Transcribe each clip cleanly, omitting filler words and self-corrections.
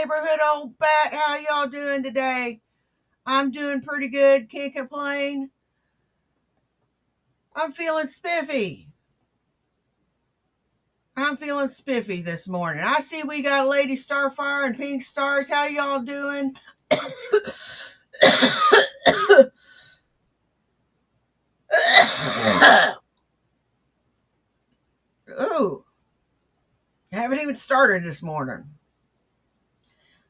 neighborhood old bat. How y'all doing today? I'm doing pretty good. Can't complain. I'm feeling spiffy. This morning. I see we got Lady Starfire and Pink Stars. How y'all doing? Oh, I haven't even started this morning.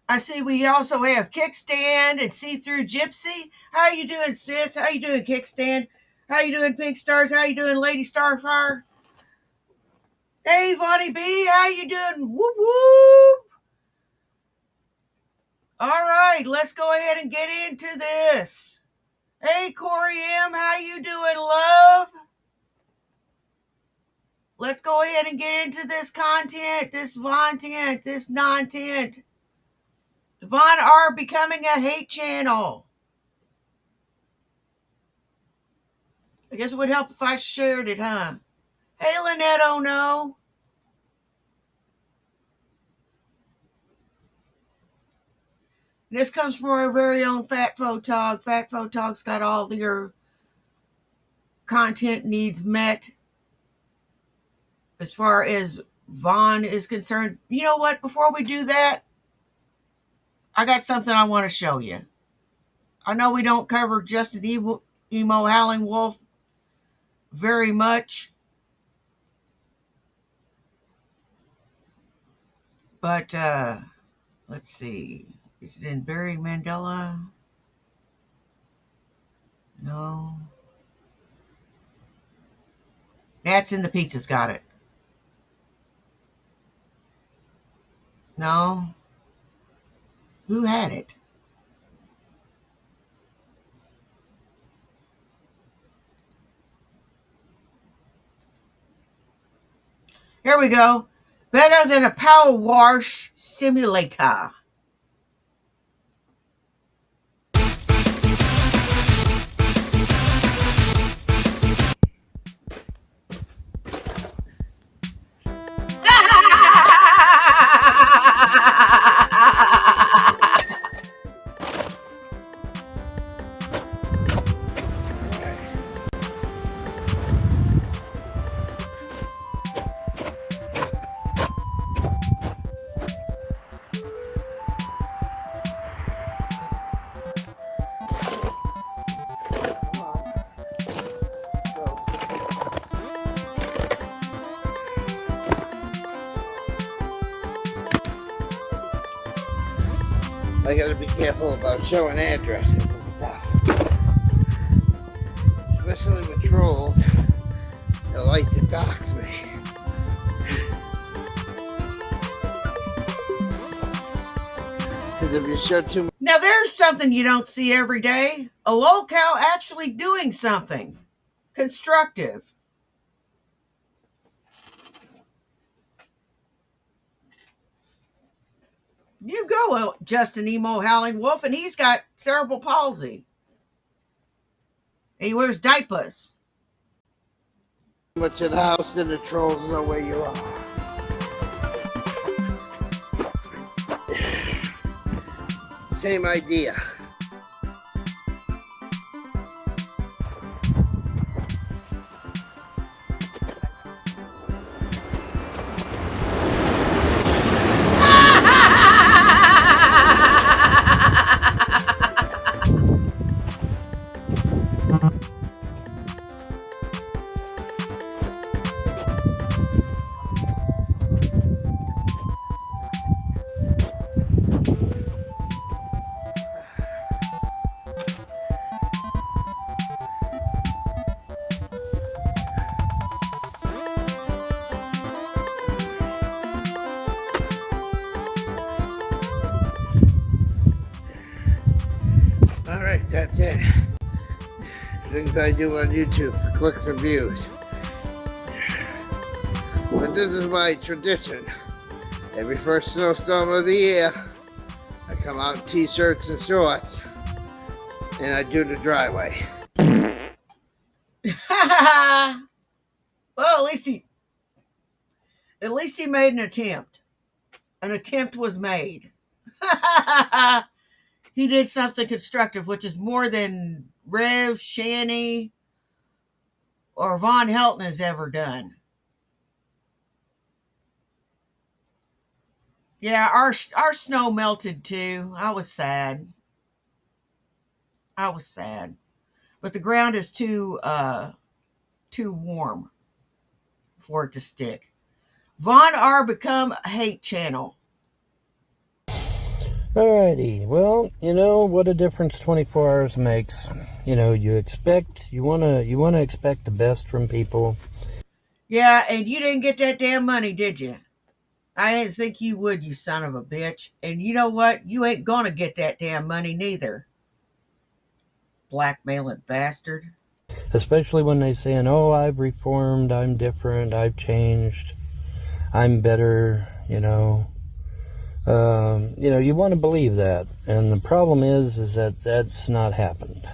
I see we also have Kickstand and See-Through Gypsy. How you doing, sis? How you doing, Kickstand? How you doing, Pink Stars? How you doing, Lady Starfire? Hey, Vonnie B, how you doing? Whoop, whoop. All right, let's go ahead and get into this. Hey, Corey M, how you doing, love? Let's go ahead and get into this content, this Von-tent, this non-tent. Von R becoming a hate channel. I guess it would help if I shared it, huh? Hey, Lynette, oh no. This comes from our very own Fat Photog. Fat Photog's got all your content needs met as far as Vaughn is concerned. You know what? Before we do that, I got something I want to show you. I know we don't cover Justin Emo Howling Wolf very much, but let's see. Is it in Barry Mandela? No. That's in the Pizza's got it. No. Who had it? Here we go. Better than a power wash simulator. I gotta be careful about showing addresses and stuff. Especially with trolls. They like to dox me. Because if you show too much. Now there's something you don't see every day. A lolcow actually doing something constructive. You go, Justin Emo Howling Wolf, and he's got cerebral palsy. And he wears diapers. Much in the house, then the trolls know where you are. Same idea. Alright, that's it. Things I do on YouTube for clicks and views. But this is my tradition. Every first snowstorm of the year, I come out in t-shirts and shorts, and I do the driveway. Well, at least he made an attempt. An attempt was made. He did something constructive, which is more than Rev, Shanny, or Von Helton has ever done. Yeah, our snow melted too. I was sad. I was sad. But the ground is too warm for it to stick. Von R become a hate channel. Alrighty, well, what a difference 24 hours makes. You wanna expect the best from people. Yeah, and you didn't get that damn money, did you? I didn't think you would, you son of a bitch. And you know what? You ain't gonna get that damn money neither. Blackmailing bastard. Especially when they saying, oh, I've reformed, I'm different, I've changed, I'm better, you want to believe that. And the problem is that that's not happened.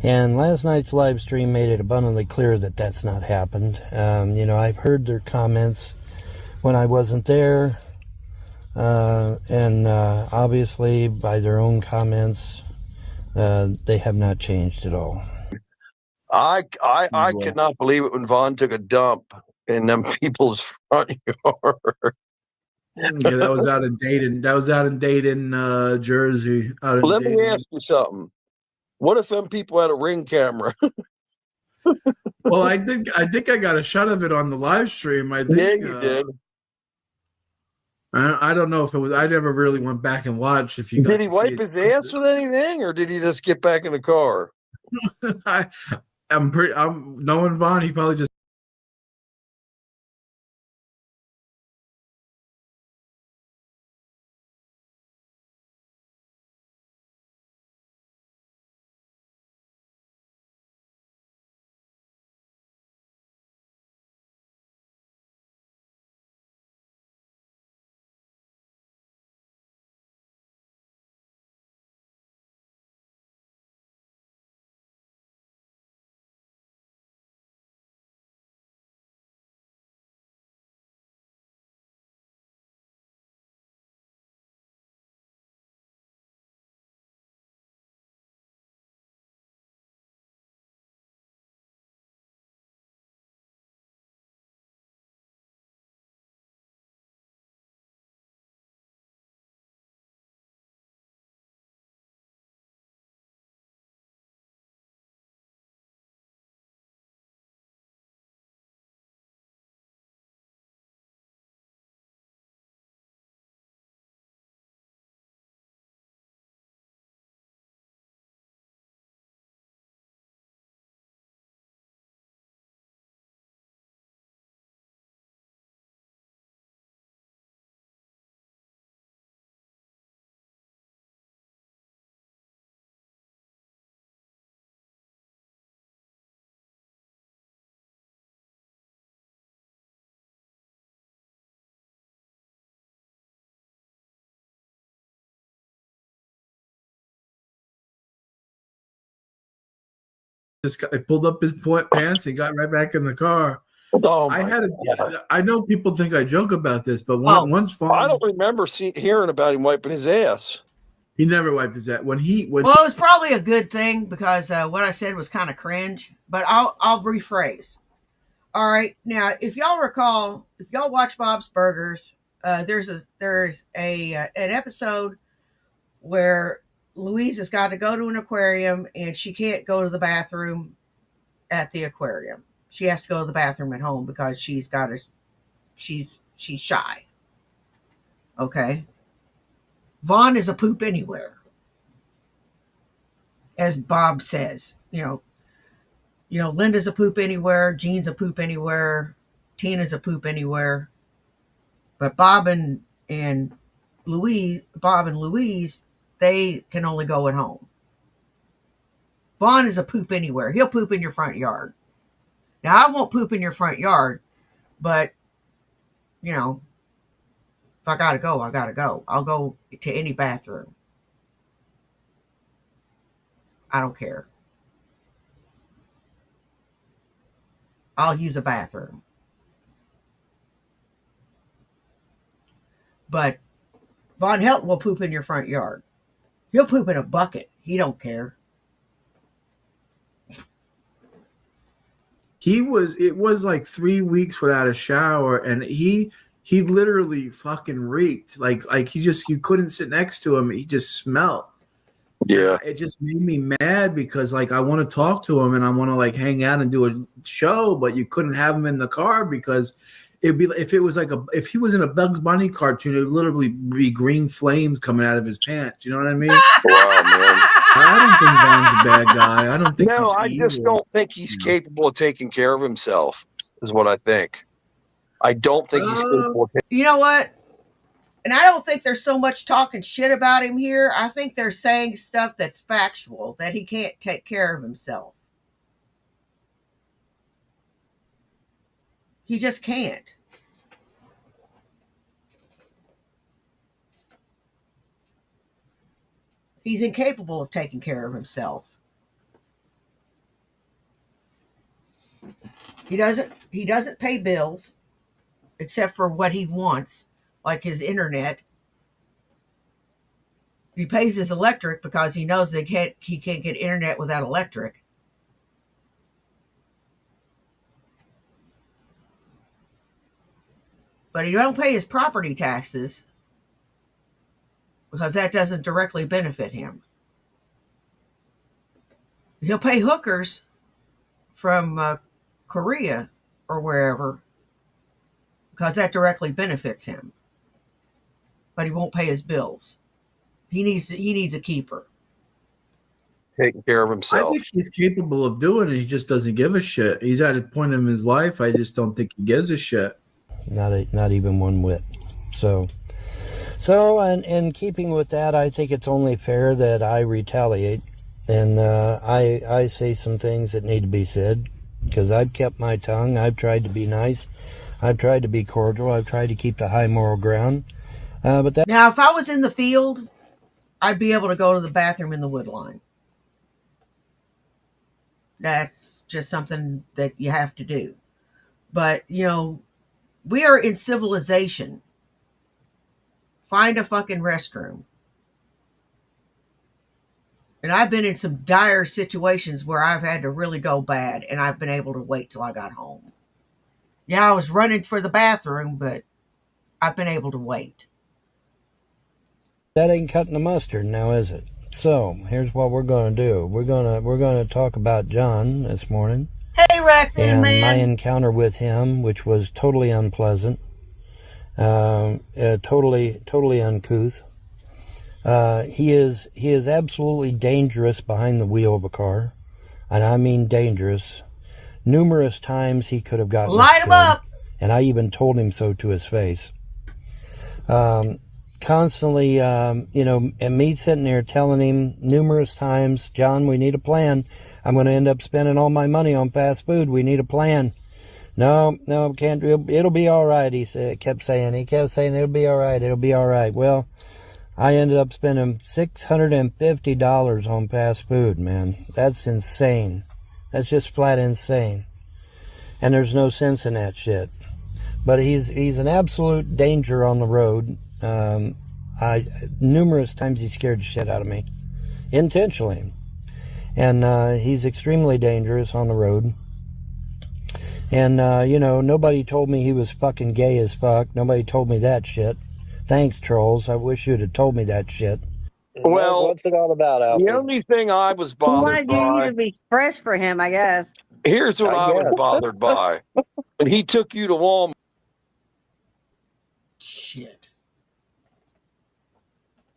And last night's live stream made it abundantly clear that that's not happened. I've heard their comments when I wasn't there. And obviously, by their own comments, they have not changed at all. I could not believe it when Vaughn took a dump in them people's front yard. Yeah, that was out in Dayton. Jersey. Let me ask you something. What if them people had a Ring camera? Well, I think I got a shot of it on the live stream. I think Yeah, you did. I don't know if it was. I never really went back and watched. If you Did he wipe his ass with anything, or did he just get back in the car? I'm knowing Vaughn. He probably just. I pulled up his pants and got right back in the car. Oh, I know people think I joke about this, but once Vaughn, I don't remember hearing about him wiping his ass. He never wiped his ass. Well, it was probably a good thing because what I said was kind of cringe. But I'll rephrase. All right, now if y'all recall, if y'all watch Bob's Burgers, there's an episode where Louise has got to go to an aquarium and she can't go to the bathroom at the aquarium. She has to go to the bathroom at home because she's shy. Okay. Vaughn is a poop anywhere. As Bob says, Linda's a poop anywhere, Jean's a poop anywhere, Tina's a poop anywhere. But Bob and Louise, they can only go at home. Vaughn is a poop anywhere. He'll poop in your front yard. Now, I won't poop in your front yard, but, if I gotta go, I gotta go. I'll go to any bathroom. I don't care. I'll use a bathroom. But Von Helton will poop in your front yard. He'll poop in a bucket. He don't care. It was like 3 weeks without a shower, and he literally fucking reeked. Like you couldn't sit next to him. He just smelled. Yeah. It just made me mad because like I want to talk to him and I want to like hang out and do a show, but you couldn't have him in the car because it'd be if it was like if he was in a Bugs Bunny cartoon, it would literally be green flames coming out of his pants. You know what I mean? Wow, man. I don't think Vaughn's a bad guy. I don't think No, he's I evil. just don't think he's capable of taking care of himself, is what I think. I don't think he's capable of You know what? And I don't think there's so much talking shit about him here. I think they're saying stuff that's factual, that he can't take care of himself. He just can't. He's incapable of taking care of himself. He doesn't pay bills except for what he wants, like his internet. He pays his electric because he knows he can't get internet without electric. But he don't pay his property taxes because that doesn't directly benefit him. He'll pay hookers from Korea or wherever because that directly benefits him. But he won't pay his bills. He needs a keeper. taking care of I himself. think he's capable of doing it. He just doesn't give a shit. He's at a point in his life. I just don't think he gives a shit. Not even one whit. So and keeping with that, I think it's only fair that I retaliate and I say some things that need to be said because I've kept my tongue. I've tried to be nice. I've tried to be cordial. I've tried to keep the high moral ground. But that Now, if I was in the field, I'd be able to go to the bathroom in the wood line. That's just something that you have to do. But, we are in civilization. Find a fucking restroom. And I've been in some dire situations where I've had to really go bad, and I've been able to wait till I got home. Yeah, I was running for the bathroom, but I've been able to wait. That ain't cutting the mustard now, is it? So here's what we're going to do. We're going to talk about John this morning. Hey, Raccoon and Man. My encounter with him, which was totally unpleasant, totally uncouth. He is absolutely dangerous behind the wheel of a car, and I mean dangerous. Numerous times he could have gotten Light him up. And I even told him so to his face. Constantly, and me sitting there telling him numerous times, John, we need a plan. I'm going to end up spending all my money on fast food. We need a plan. No, can't do it. It'll be all right, he kept saying. He kept saying, it'll be all right, it'll be all right. Well, I ended up spending $650 on fast food, man. That's insane. That's just flat insane. And there's no sense in that shit. But he's an absolute danger on the road. Numerous times he scared the shit out of me. Intentionally. And he's extremely dangerous on the road. And, nobody told me he was fucking gay as fuck. Nobody told me that shit. Thanks, trolls. I wish you'd have told me that shit. Well, what's it all about, Alfred? The only thing I was He bothered wanted you by, to be fresh for him, I guess. here's what I was bothered by. When he took you to Walmart. Shit.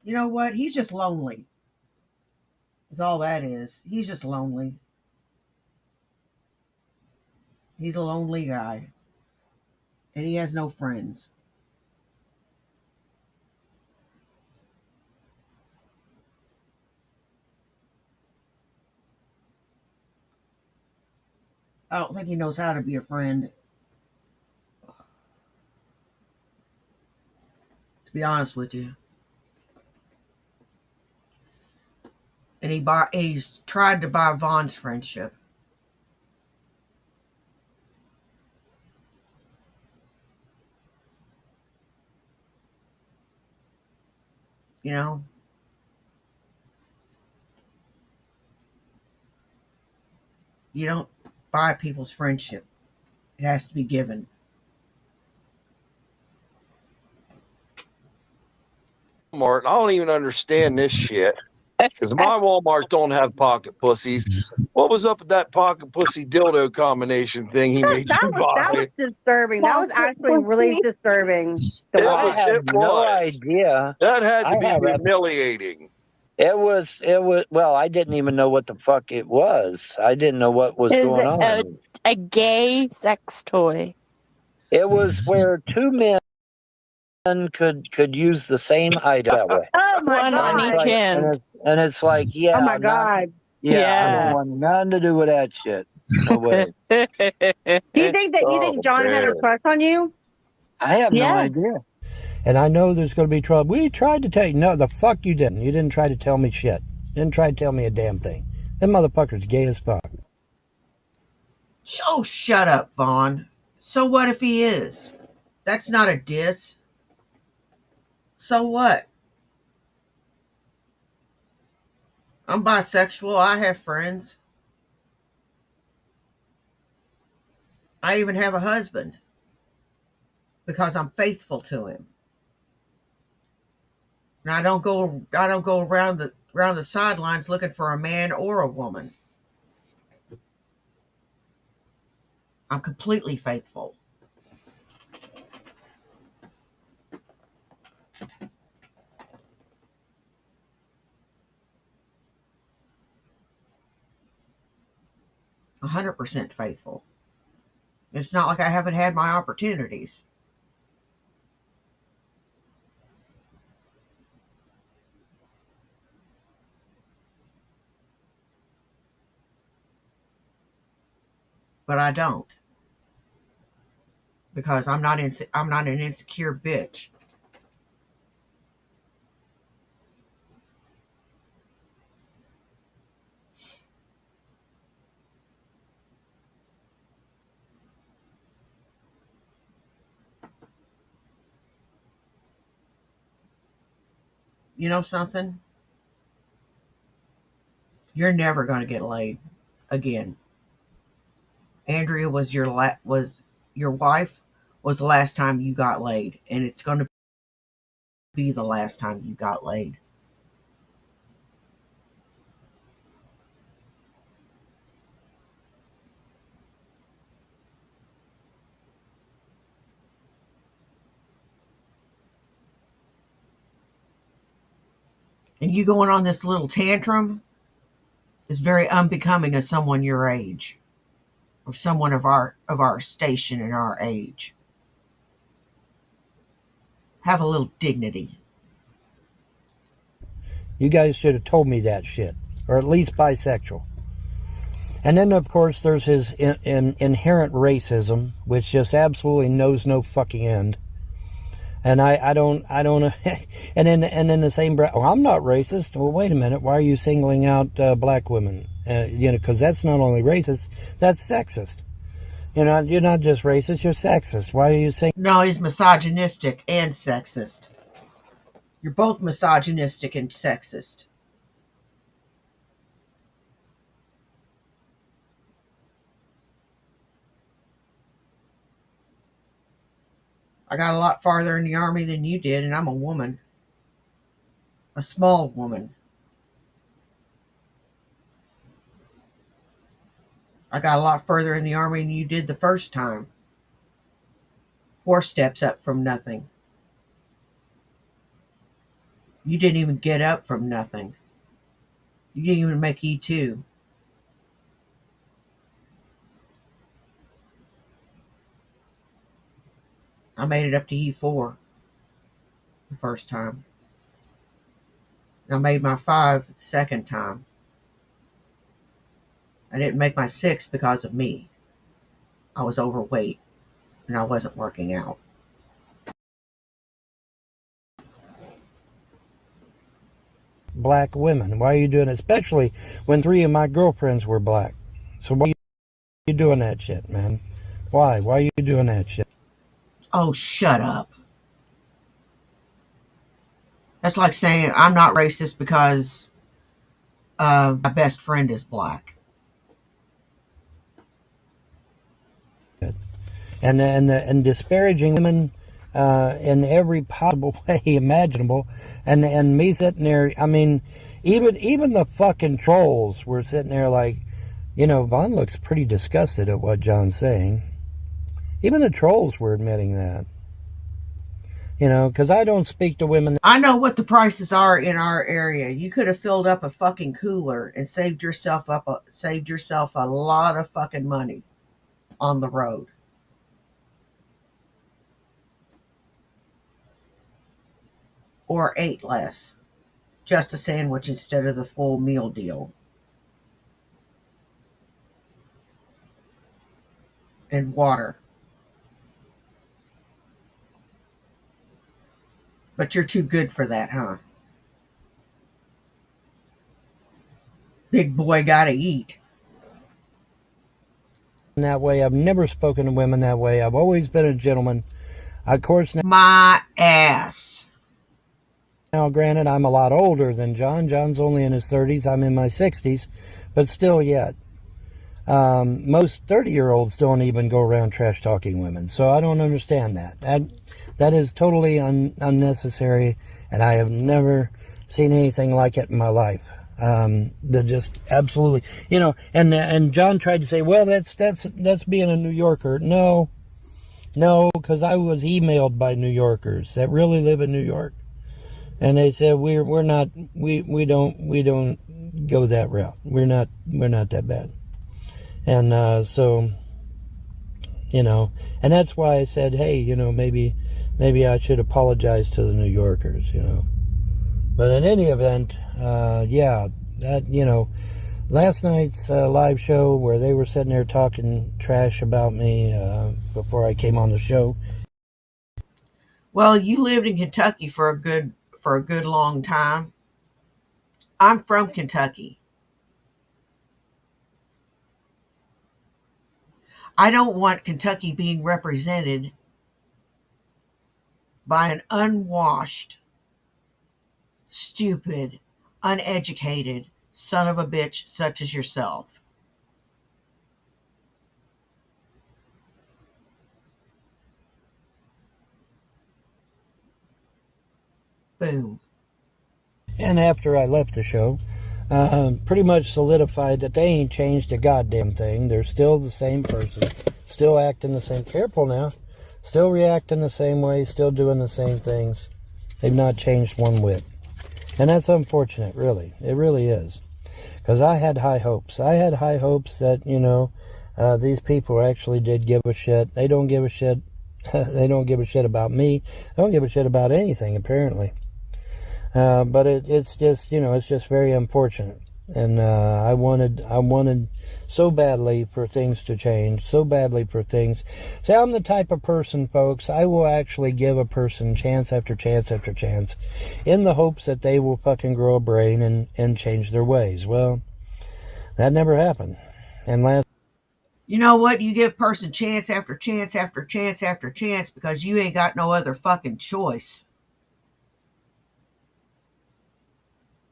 You know what? He's just lonely. Is all that is. He's just lonely. He's a lonely guy. And he has no friends. I don't think he knows how to be a friend. To be honest with you. And he's tried to buy Vaughn's friendship. you know. You don't buy people's friendship. It has to be given. Walmart. I don't even understand this shit because my Walmart don't have pocket pussies. What was up with that pocket pussy dildo combination thing he made you That was buy? disturbing. That was actually really disturbing to It watch. I have it no was. idea. That had to I be have a- humiliating. It was, well, I didn't even know what the fuck it was. I didn't know what was going on. A gay sex toy. It was where two men could use the same item that way. Oh my One on god. each end. And it's like, yeah, Oh my god. I don't Yeah. want nothing to do with that shit. No way. Do you think John had a man. crush on you? I have no Yes. idea. And I know there's going to be trouble. We tried to tell you. No, the fuck you didn't. You didn't try to tell me shit. You didn't try to tell me a damn thing. That motherfucker's gay as fuck. Oh, shut up, Vaughn. So what if he is? That's not a diss. So what? I'm bisexual. I have friends. I even have a husband because I'm faithful to him. And I don't go around the sidelines looking for a man or a woman. I'm completely faithful. I'm 100% faithful. It's not like I haven't had my opportunities. But I don't. Because I'm not an insecure bitch. You know something? You're never going to get laid again. Andrea was your wife was the last time you got laid, and it's going to be the last time you got laid. And you going on this little tantrum is very unbecoming of someone your age, or someone of our station and our age. Have a little dignity. You guys should have told me that shit. Or at least bisexual. And then, of course, there's his inherent racism, which just absolutely knows no fucking end. And I don't, and then the same breath, I'm not racist. Well, wait a minute. Why are you singling out black women? Because that's not only racist, that's sexist. You're not just racist, you're sexist. Why are you saying? No, he's misogynistic and sexist. You're both misogynistic and sexist. I got a lot farther in the Army than you did, and I'm a woman. A small woman. I got a lot further in the Army than you did the first time. 4 steps up from nothing. You didn't even get up from nothing. You didn't even make E2. I made it up to E4 the first time. I made my 5 the second time. I didn't make my 6 because of me. I was overweight and I wasn't working out. Black women. Why are you doing it? Especially when 3 of my girlfriends were black. So why are you doing that shit, man? Why? Why are you doing that shit? Oh, shut up. That's like saying I'm not racist because my best friend is black. And disparaging women in every possible way imaginable, and me sitting there. I mean, even the fucking trolls were sitting there like, Vaughn looks pretty disgusted at what John's saying. Even the trolls were admitting that. Because I don't speak to women. I know what the prices are in our area. You could have filled up a fucking cooler and saved yourself a lot of fucking money on the road. Or ate less. Just a sandwich instead of the full meal deal. And water. But you're too good for that, huh? Big boy gotta eat. That way. I've never spoken to women that way. I've always been a gentleman. Of course, My ass. now granted, I'm a lot older than John. John's only in his 30s. I'm in my 60s. But still yet. Most 30-year-olds don't even go around trash-talking women. So I don't understand that. That is totally unnecessary. And I have never seen anything like it in my life. That just absolutely, and John tried to say, well, that's being a New Yorker. No, because I was emailed by New Yorkers that really live in New York, and they said we don't go that route. We're not that bad, and so, and that's why I said, hey, maybe I should apologize to the New Yorkers, But in any event, last night's live show where they were sitting there talking trash about me before I came on the show. Well, you lived in Kentucky for a good long time. I'm from Kentucky. I don't want Kentucky being represented by an unwashed, stupid, uneducated son of a bitch such as yourself. Boom. And after I left the show, pretty much solidified that they ain't changed a goddamn thing. They're still the same person, still acting the same. Careful now. Still reacting the same way, still doing the same things. They've not changed one whit. And that's unfortunate, really. It really is. Because I had high hopes. I had high hopes that, these people actually did give a shit. They don't give a shit. They don't give a shit about me. They don't give a shit about anything, apparently. But it's just, it's just very unfortunate. And I wanted so badly for things to change, so badly for things. See, I'm the type of person, folks, I will actually give a person chance after chance after chance in the hopes that they will fucking grow a brain and change their ways. Well, that never happened. And you know what? You give a person chance after chance after chance after chance because you ain't got no other fucking choice.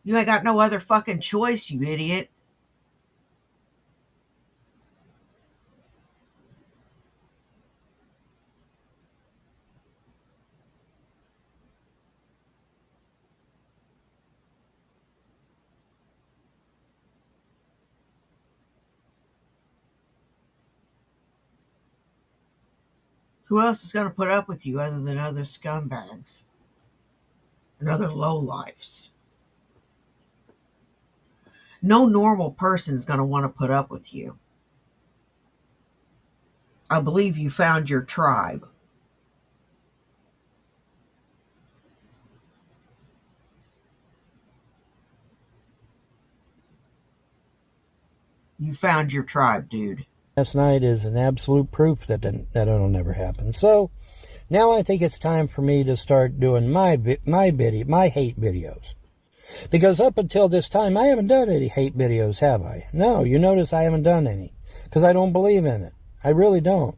You ain't got no other fucking choice, you idiot. Who else is going to put up with you other than other scumbags and other lowlifes? No normal person is going to want to put up with you. I believe you found your tribe. You found your tribe, dude. last night is an absolute proof that it'll never happen. So now I think it's time for me to start doing my hate videos. Because up until this time, I haven't done any hate videos, have I? No, you notice I haven't done any. Because I don't believe in it. I really don't.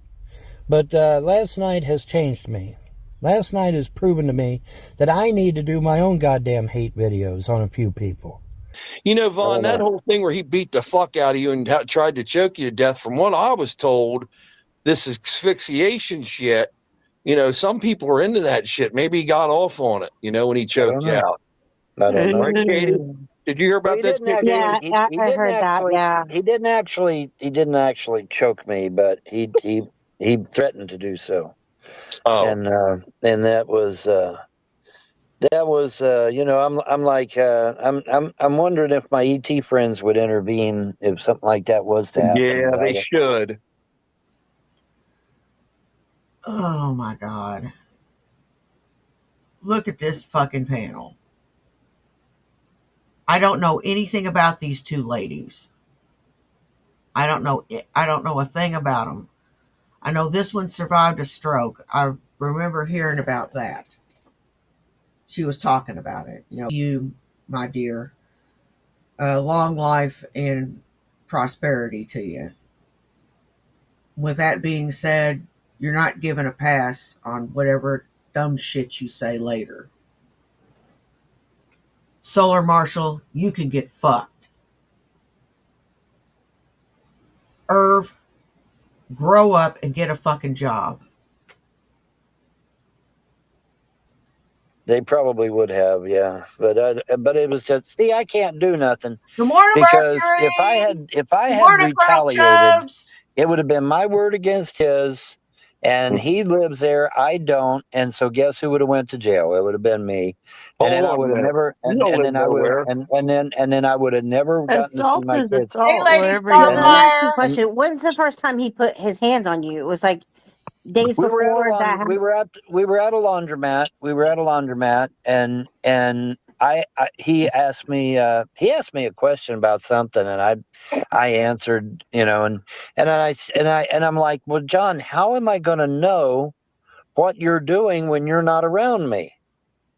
But last night has changed me. Last night has proven to me that I need to do my own goddamn hate videos on a few people. You know, Vaughn, that whole thing where he beat the fuck out of you and tried to choke you to death, from what I was told, this asphyxiation shit, you know, some people are into that shit. Maybe he got off on it, you know, when he choked you out. I don't know. Right, Katie? Did you hear about that shit, Katie? Yeah, I heard that. Yeah. He didn't actually choke me, but he threatened to do so. Oh, And that was you know, I'm like I'm wondering if my ET friends would intervene if something like that was to happen. yeah, they should. Oh my God. Look at this fucking panel. I don't know anything about these two ladies. I don't know a thing about them. I know this one survived a stroke. I remember hearing about that. She was talking about it. You know, you, my dear, long life and prosperity to you. With that being said, you're not given a pass on whatever dumb shit you say later. Solar Marshall, you can get fucked. Irv, grow up and get a fucking job. They probably would have, yeah, but it was just, see, I can't do nothing Good morning, because Mercury. if I Good had morning, Colonel retaliated, Chubbs. it would have been my word against his, and he lives there, I don't, and so guess who would have went to jail? It would have been me, and then I would have never, and then I would have, and then I would have never gotten to see Assault my is kids. Hey, assault Lady wherever you Well, then let me are. ask you a Starfire. question. When's the first time he put his hands on you? It was like days We were at before a that happened? we were at a laundromat. We were at a laundromat, and he asked me a question about something, and I answered, you know, and I'm like, well, John, how am I going to know what you're doing when you're not around me?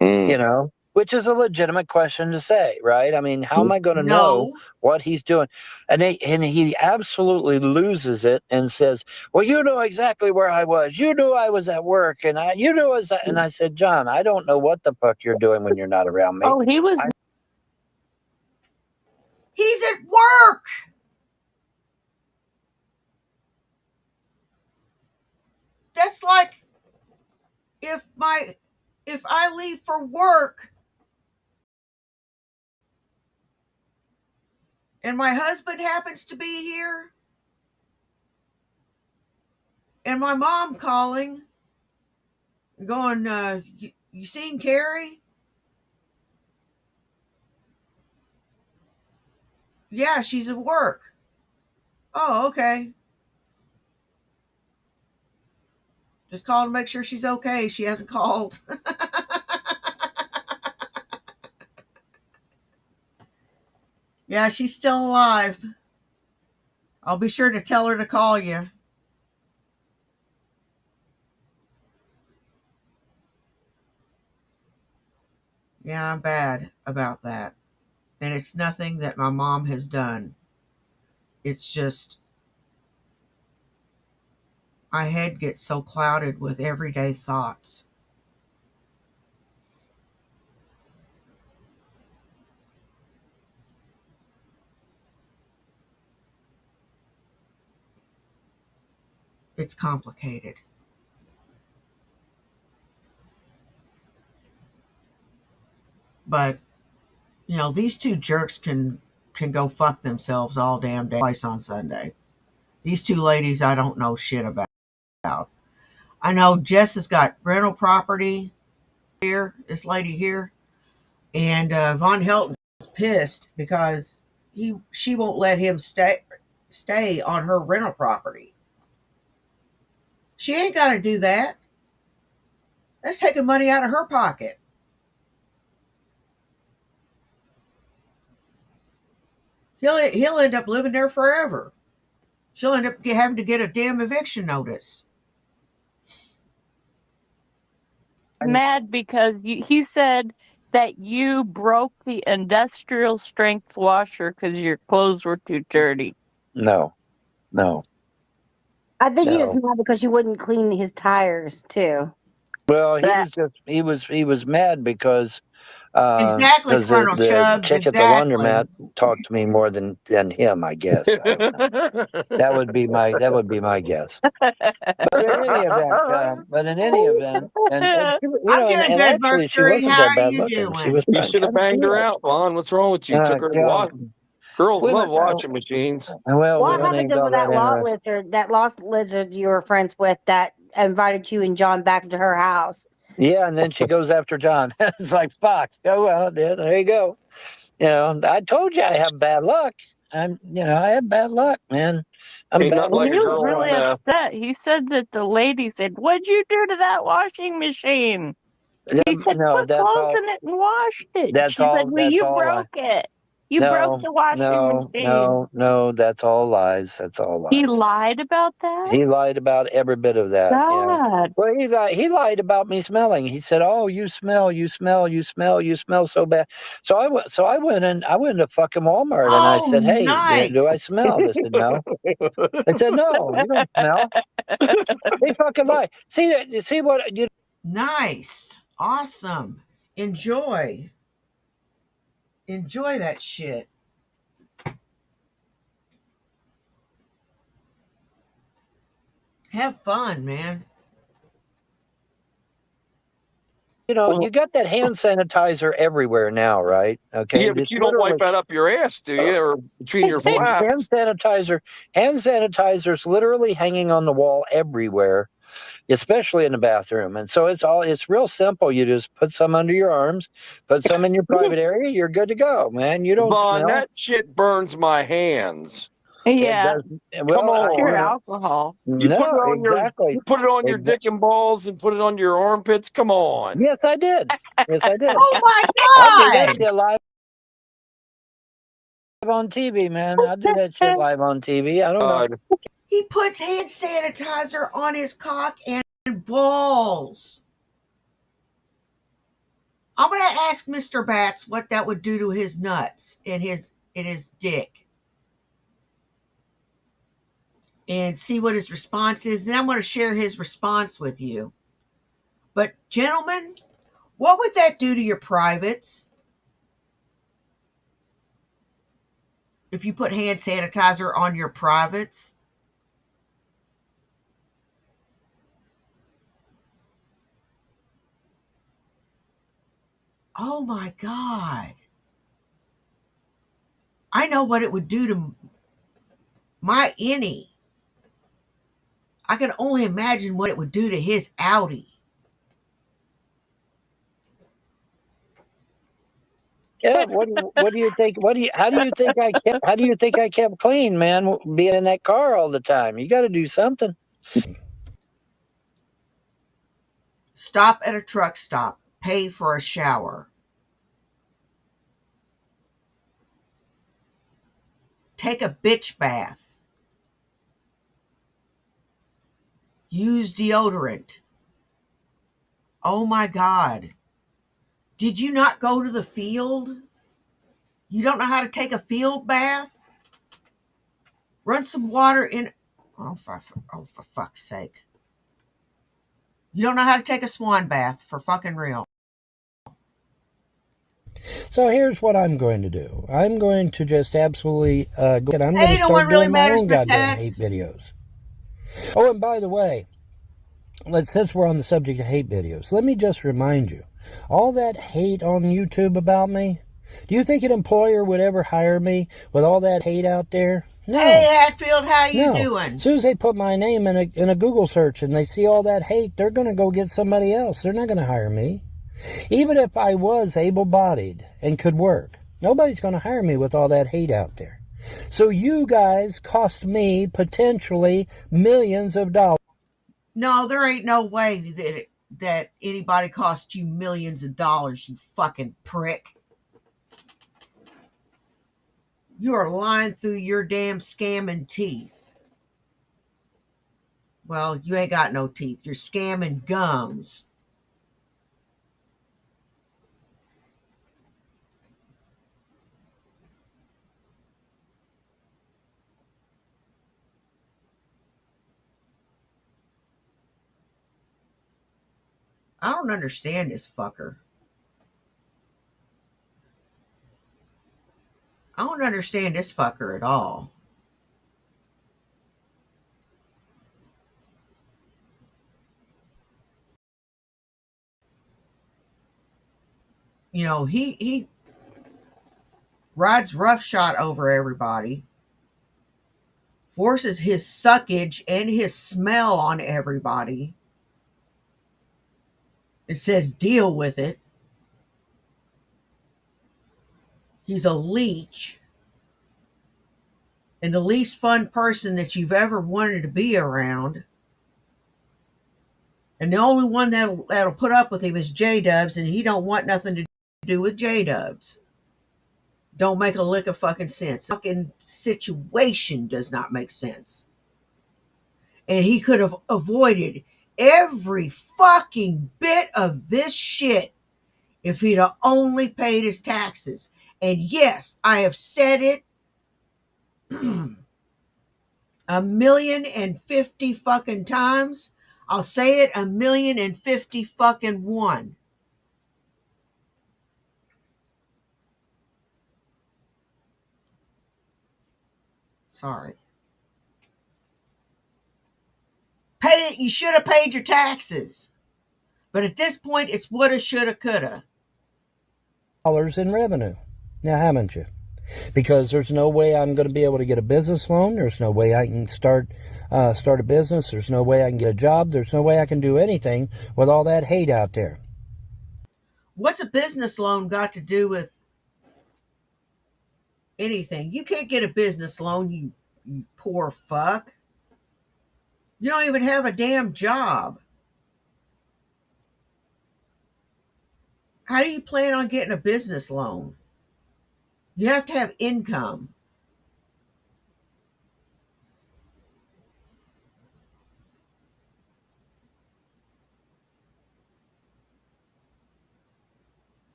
You know, which is a legitimate question to say, right? I mean, how am I going to know No. what he's doing? And he absolutely loses it and says, "Well, you know exactly where I was. You knew I was at work, and you knew and I said, John, I don't know what the fuck you're doing when you're not around me. Oh, he was. He's at work. That's like if I leave for work and my husband happens to be here and my mom calling going, you seen Carrie? Yeah, she's at work. Oh, okay. Just call to make sure she's okay. She hasn't called. Yeah, she's still alive. I'll be sure to tell her to call you. Yeah, I'm bad about that. And it's nothing that my mom has done. It's just my head gets so clouded with everyday thoughts. It's complicated. But, you know, these two jerks can go fuck themselves all damn day twice on Sunday. These two ladies I don't know shit about. I know Jess has got rental property here, this lady here, and Von Helton's pissed because she won't let him stay on her rental property. She ain't got to do that. That's taking money out of her pocket. He'll end up living there forever. She'll end up having to get a damn eviction notice. Mad because he said that you broke the industrial strength washer because your clothes were too dirty. No. I think he was No. mad because you wouldn't clean his tires too. Well, That- he was mad because Exactly, Colonel the Chubbs. chick at the Exactly. laundromat talked to me more than him. I guess I don't know. That would be my guess. But in any event, I'm doing and good, actually, she Mercury. wasn't How that are bad you looking. She was doing? You should have kind of banged her cute. out, Vaughn. What's wrong with you? Took her to God, Girls women. love washing machines. Well, What women happened ain't to all that that lot interesting. lizard, that lost lizard you were friends with that invited you and John back to her house? Yeah, and then she goes after John. It's like, fuck. Oh well, there you go. I told you I have bad luck. I have bad luck, man. I'm Ain't bad nothing luck. like he a was girl really on upset. He said that the lady said, "What'd you do to that washing machine?" He said, No, "Put clothes in it and washed it." And she said, "Well, That's you all. broke it. You broke No, the washing machine." no. That's all lies. That's all He lies. lied about that? He lied about every bit of that. Yeah. God. Well, he lied about me smelling. He said, "Oh, you smell so bad." I went to fucking Walmart and I Oh, said, "Hey, do I nice. smell?" They said, "No." I said, "No, you don't smell." They fucking lie. See what you Nice. Awesome. Enjoy. Enjoy that shit. Have fun, man. you got that hand sanitizer everywhere now, right? Okay, Yeah, but it's you don't wipe literally that up your ass, do you? Or between your hand flaps? sanitizer. Hand sanitizer's literally hanging on the wall everywhere, especially in the bathroom. And so it's real simple. You just put some under your arms, put some in your private area, you're good to go, man. You don't Vaughn, smell. that shit burns my hands. It Yeah, does. Come Well, pure on. alcohol. You put it no, on exactly. you put it on your Exa- dick and balls and put it on your armpits. Come on. yes, I did. Yes, I did. Oh my I did that God. shit live on TV, man. I do that shit live on TV. I don't know. God. He puts hand sanitizer on his cock and balls. I'm gonna ask Mr. Bats what that would do to his nuts and his dick. And see what his response is. Then I'm going to share his response with you. But, gentlemen, what would that do to your privates if you put hand sanitizer on your privates? Oh my God. I know what it would do to my innie. I can only imagine what it would do to his outie. Yeah, what do you think? How do you think I kept clean, man? Being in that car all the time, you got to do something. Stop at a truck stop. Pay for a shower. Take a bitch bath. Use deodorant. Oh my God. Did you not go to the field? You don't know how to take a field bath? Run some water in. For fuck's sake. You don't know how to take a swan bath, for fucking real. So here's what I'm going to do. I'm going to just absolutely go. And I'm going Hey, to no one start really doing my matters own but goddamn hate cats. videos. Oh, and by the way, since we're on the subject of hate videos, let me just remind you, all that hate on YouTube about me. Do you think an employer would ever hire me with all that hate out there? No. Hey, Hatfield, how you No. doing? As soon as they put my name in a Google search and they see all that hate, they're going to go get somebody else. They're not going to hire me. Even if I was able-bodied and could work, nobody's going to hire me with all that hate out there. So you guys cost me potentially millions of dollars. No, there ain't no way that anybody cost you millions of dollars, you fucking prick. You are lying through your damn scamming teeth. Well, you ain't got no teeth. You're scamming gums. I don't understand this fucker. I don't understand this fucker at all. You know, he rides roughshod over everybody, forces his suckage and his smell on everybody. It says deal with it. He's a leech and the least fun person that you've ever wanted to be around. And the only one that'll put up with him is J-Dubs, and he don't want nothing to do with J-Dubs. Don't make a lick of fucking sense. The fucking situation does not make sense. And he could have avoided every fucking bit of this shit if he'd have only paid his taxes. And yes, I have said it 1,050,000 fucking times. I'll say it 1,050,000 fucking one. Sorry. Pay it. You should have paid your taxes. But at this point, it's woulda, shoulda, coulda. Dollars in revenue. Now, haven't you? Because there's no way I'm going to be able to get a business loan. There's no way I can start a business. There's no way I can get a job. There's no way I can do anything with all that hate out there. What's a business loan got to do with anything? You can't get a business loan, you poor fuck. You don't even have a damn job. How do you plan on getting a business loan? You have to have income.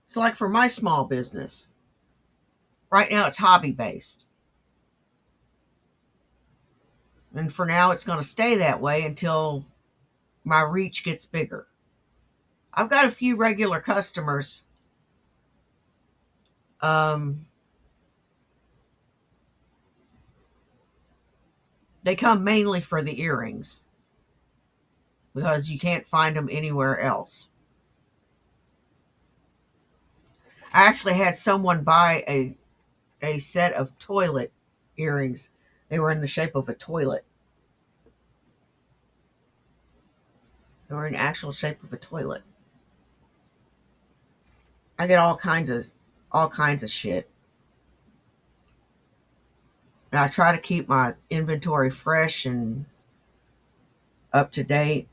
So like for my small business, right now it's hobby based. And for now it's going to stay that way until my reach gets bigger. I've got a few regular customers. They come mainly for the earrings because you can't find them anywhere else. I actually had someone buy a set of toilet earrings. They were in the shape of a toilet. They were in the actual shape of a toilet. I get all kinds of shit. And I try to keep my inventory fresh and up to date.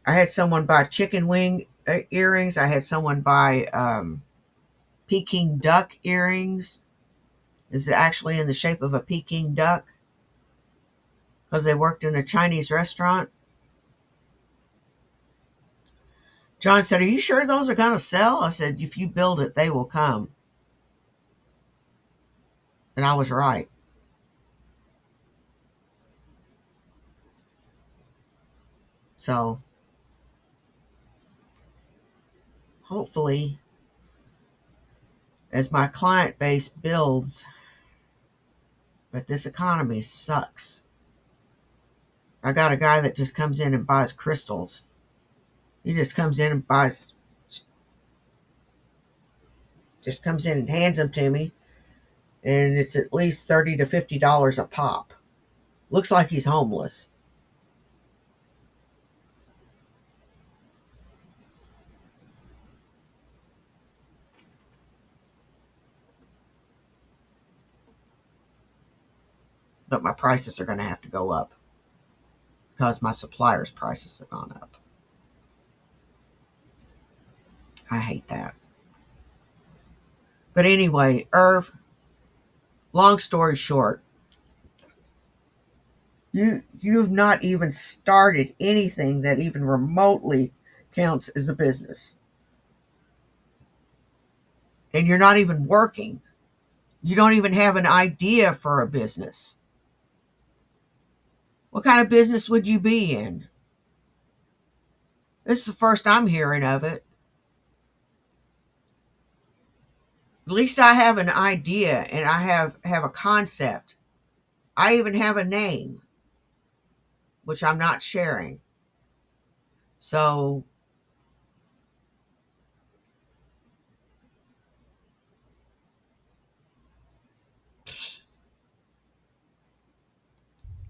I had someone buy chicken wing earrings. I had someone buy Peking duck earrings. Is it actually in the shape of a Peking duck? Because they worked in a Chinese restaurant. John said, "Are you sure those are going to sell?" I said, "If you build it, they will come." And I was right. So hopefully, as my client base builds, but this economy sucks. I got a guy that just comes in and buys crystals. He just comes in and hands them to me, and it's at least $30 to $50 a pop. Looks like he's homeless. But my prices are going to have to go up because my suppliers' prices have gone up. I hate that. But anyway, Irv, long story short, you've not even started anything that even remotely counts as a business. And you're not even working. You don't even have an idea for a business. What kind of business would you be in? This is the first I'm hearing of it. At least I have an idea and I have a concept. I even have a name, which I'm not sharing. So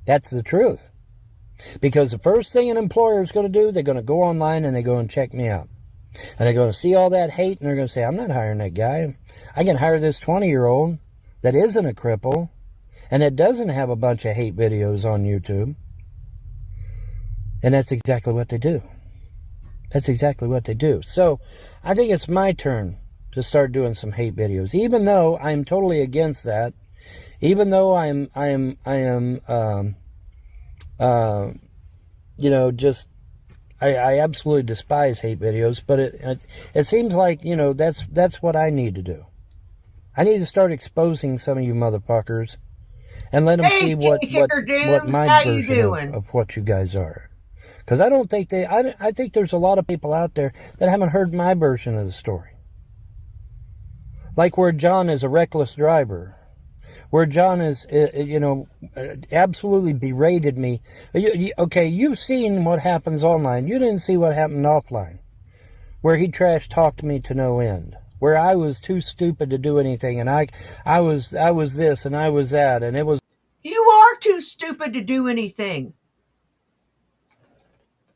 That's the truth. Because the first thing an employer is going to do, they're going to go online and they're going to check me out. And they're going to see all that hate and they're going to say, I'm not hiring that guy. I can hire this 20-year-old that isn't a cripple and that doesn't have a bunch of hate videos on YouTube. And that's exactly what they do. That's exactly what they do. So I think it's my turn to start doing some hate videos, even though I'm totally against that. Even though I am, just I absolutely despise hate videos. But it seems like that's what I need to do. I need to start exposing some of you motherfuckers and let them see what my version of what you guys are. Because I don't think I think there's a lot of people out there that haven't heard my version of the story. Like where John is a reckless driver. Where John is, absolutely berated me. Okay, you've seen what happens online. You didn't see what happened offline. Where he trash talked me to no end. Where I was too stupid to do anything, and I was this and I was that, and it was. You are too stupid to do anything.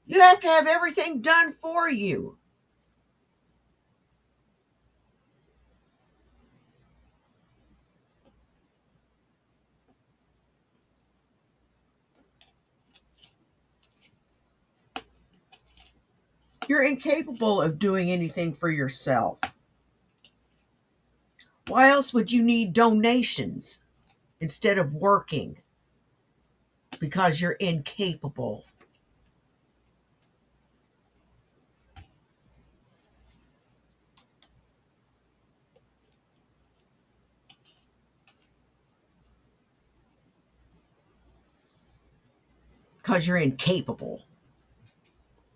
You have to have everything done for you. You're incapable of doing anything for yourself. Why else would you need donations instead of working? Because you're incapable. Because you're incapable.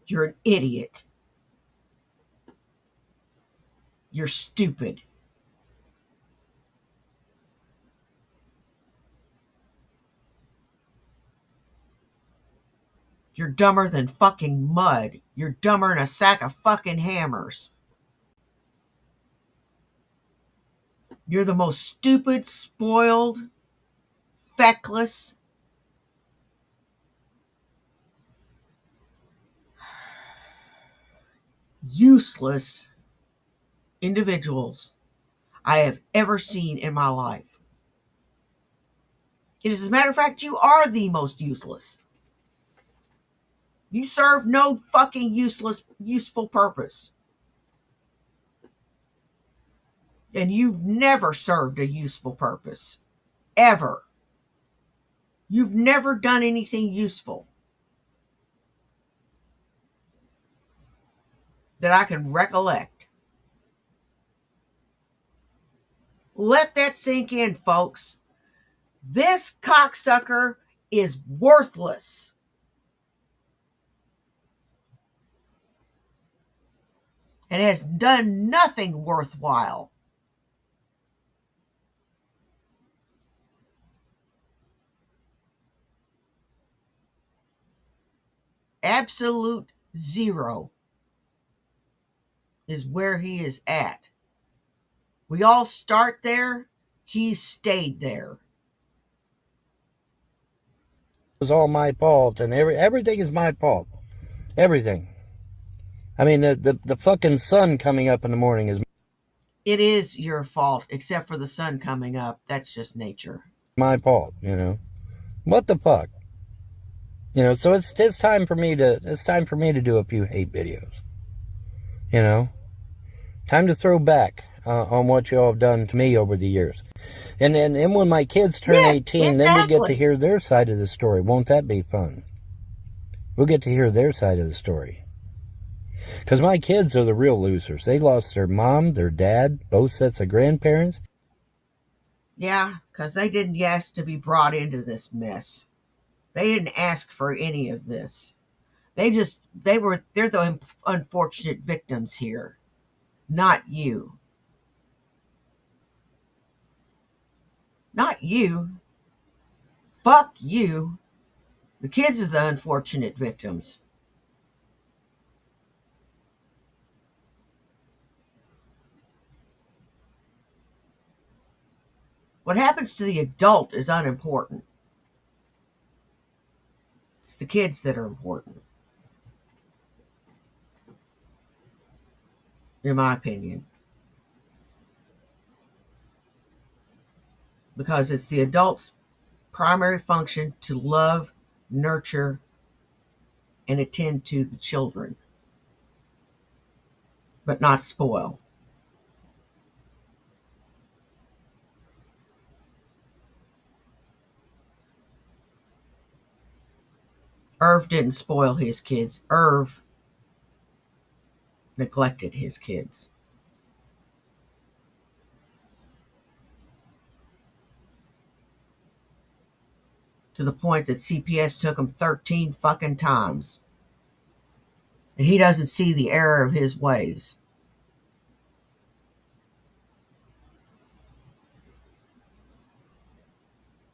You're an idiot. You're stupid. You're dumber than fucking mud. You're dumber than a sack of fucking hammers. You're the most stupid, spoiled, feckless, useless individuals I have ever seen in my life. It is, as a matter of fact, you are the most useless. You serve no fucking useful purpose. And you've never served a useful purpose. Ever. You've never done anything useful that I can recollect. Let that sink in, folks. This cocksucker is worthless. And has done nothing worthwhile. Absolute zero is where he is at. We all start there. He's stayed there. It was all my fault, and everything is my fault. Everything. I mean, the fucking sun coming up in the morning is. It is your fault, except for the sun coming up. That's just nature. My fault, What the fuck? So it's time for me to do a few hate videos. Time to throw back on what y'all have done to me over the years. And when my kids turn 18, exactly. Then we get to hear their side of the story. Won't that be fun? We'll get to hear their side of the story. Because my kids are the real losers. They lost their mom, their dad, both sets of grandparents. Yeah, because they didn't ask to be brought into this mess. They didn't ask for any of this. They're the unfortunate victims here, not you. Not you. Fuck you. The kids are the unfortunate victims. What happens to the adult is unimportant. It's the kids that are important, in my opinion. Because it's the adult's primary function to love, nurture, and attend to the children, but not spoil. Irv didn't spoil his kids. Irv neglected his kids. To the point that CPS took him 13 fucking times. And he doesn't see the error of his ways.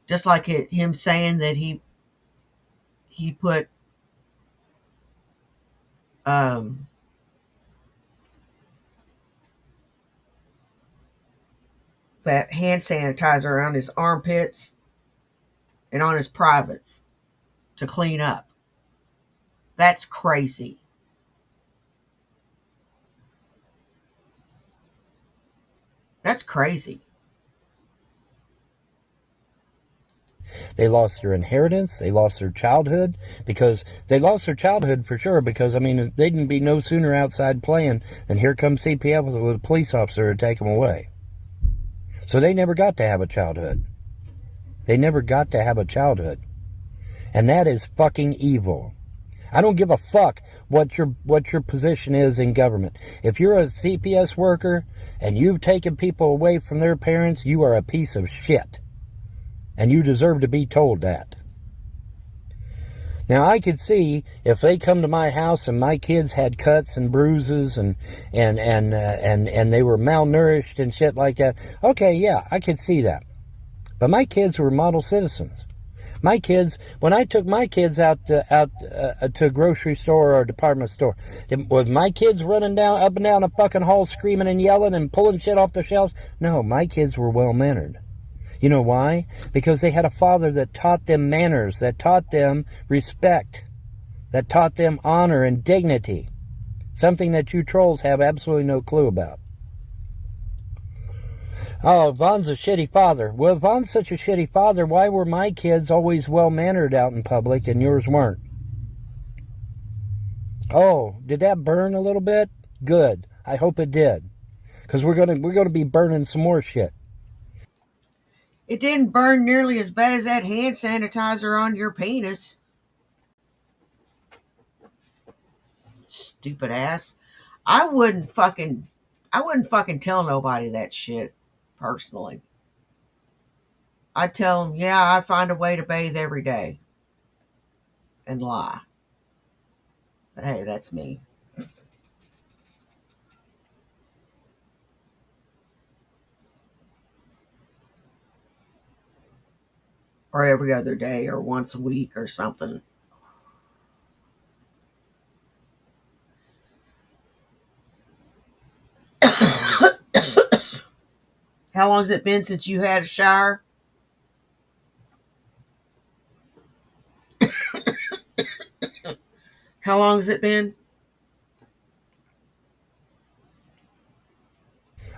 Just like him saying that he put that hand sanitizer around his armpits and on his privates to clean up. That's crazy. That's crazy. They lost their inheritance. They lost their childhood because they lost their childhood for sure. Because, I mean, they didn't be no sooner outside playing than here comes CPS with a police officer to take them away. So they never got to have a childhood. They never got to have a childhood. And that is fucking evil. I don't give a fuck what your position is in government. If you're a CPS worker and you've taken people away from their parents, you are a piece of shit. And you deserve to be told that. Now, I could see if they come to my house and my kids had cuts and bruises and they were malnourished and shit like that. Okay, yeah, I could see that. But my kids were model citizens. My kids, when I took my kids out to a grocery store or a department store, was my kids running up and down a fucking hall screaming and yelling and pulling shit off the shelves? No, my kids were well-mannered. You know why? Because they had a father that taught them manners, that taught them respect, that taught them honor and dignity. Something that you trolls have absolutely no clue about. Oh, Vaughn's a shitty father. Well, if Vaughn's such a shitty father, why were my kids always well-mannered out in public and yours weren't? Oh, did that burn a little bit? Good. I hope it did. Because we're gonna be burning some more shit. It didn't burn nearly as bad as that hand sanitizer on your penis. Stupid ass. I wouldn't fucking tell nobody that shit, personally. I'd tell them, yeah, I find a way to bathe every day. And lie. But hey, that's me. Or every other day, or once a week, or something. How long has it been since you had a shower? How long has it been?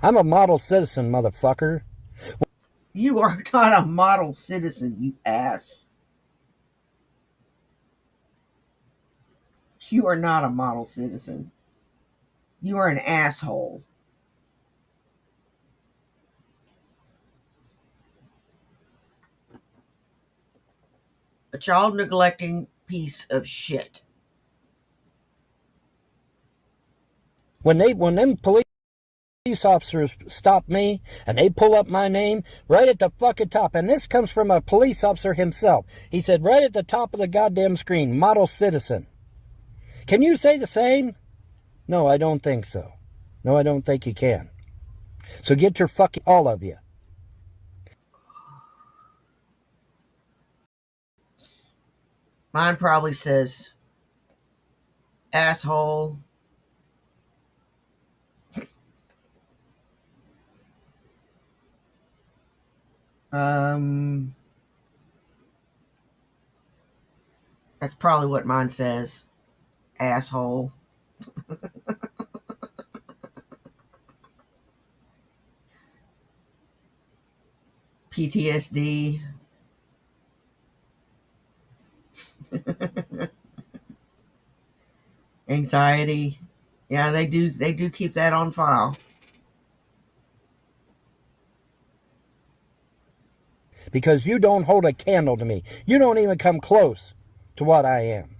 I'm a model citizen, motherfucker. You are not a model citizen, you ass. You are not a model citizen. You are an asshole. A child neglecting piece of shit. When them police officers stop me and they pull up my name right at the fucking top, and this comes from a police officer himself. He said right at the top of the goddamn screen, model citizen. Can you say the same? No, I don't think so. No, I don't think you can. So get your fucking, all of you. Mine probably says asshole. That's probably what mine says. Asshole. PTSD. Anxiety. Yeah, they do keep that on file. Because you don't hold a candle to me. You don't even come close to what I am.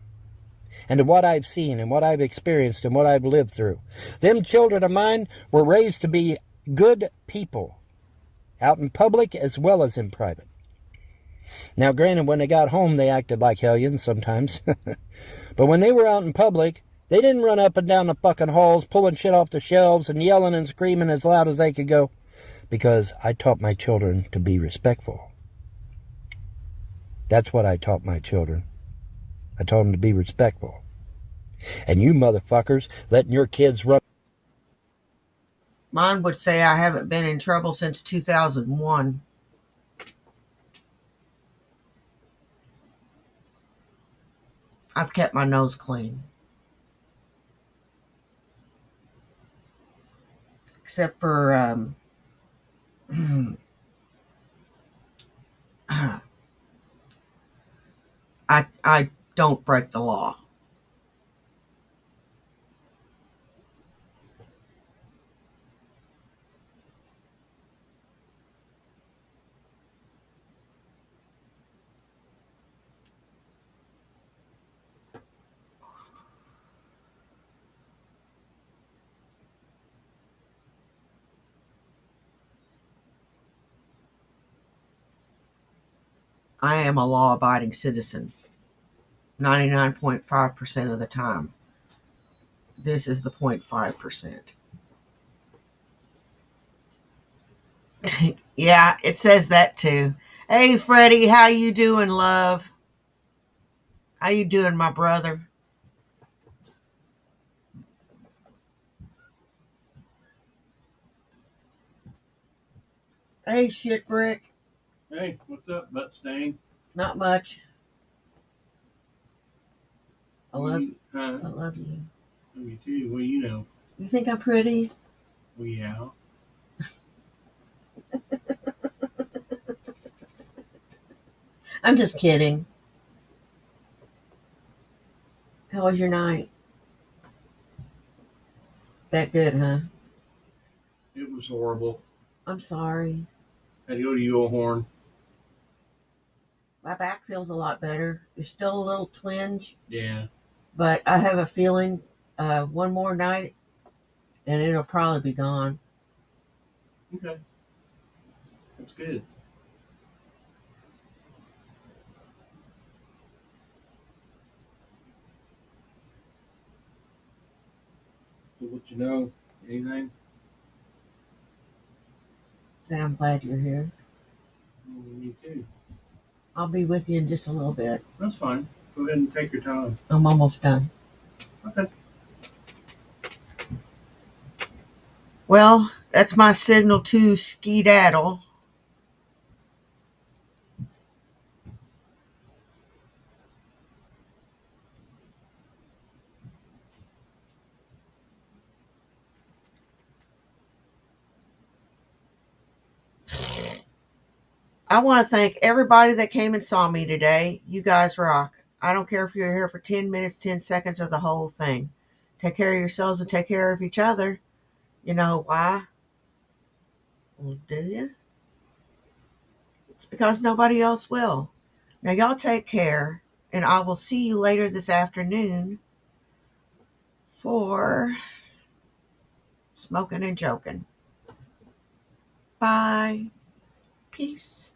And to what I've seen and what I've experienced and what I've lived through. Them children of mine were raised to be good people. Out in public as well as in private. Now, granted, when they got home, they acted like hellions sometimes. But when they were out in public, they didn't run up and down the fucking halls, pulling shit off the shelves and yelling and screaming as loud as they could go. Because I taught my children to be respectful. That's what I taught my children. I taught them to be respectful. And you motherfuckers letting your kids run. Mine would say I haven't been in trouble since 2001. I've kept my nose clean. Except for I don't break the law. I am a law-abiding citizen 99.5% of the time. This is the 0.5%. Yeah, it says that too. Hey, Freddie, how you doing, love? How you doing, my brother? Hey, Shitbrick. Hey, what's up, butt stain? Not much. I love you. Huh? I love you. Me too. Well, you know. You think I'm pretty? Well, yeah. I'm just kidding. How was your night? That good, huh? It was horrible. I'm sorry. Had to go to Yulehorn. My back feels a lot better. There's still a little twinge, Yeah. but I have a feeling one more night and it'll probably be gone. Okay. That's good. So what you know? Anything? Then I'm glad you're here. Me too. I'll be with you in just a little bit. That's fine. Go ahead and take your time. I'm almost done. Okay. Well, that's my signal to skedaddle. I want to thank everybody that came and saw me today. You guys rock. I don't care if you're here for 10 minutes, 10 seconds, or the whole thing. Take care of yourselves and take care of each other. You know why? Well, do you? It's because nobody else will. Now, y'all take care, and I will see you later this afternoon for smoking and joking. Bye. Peace.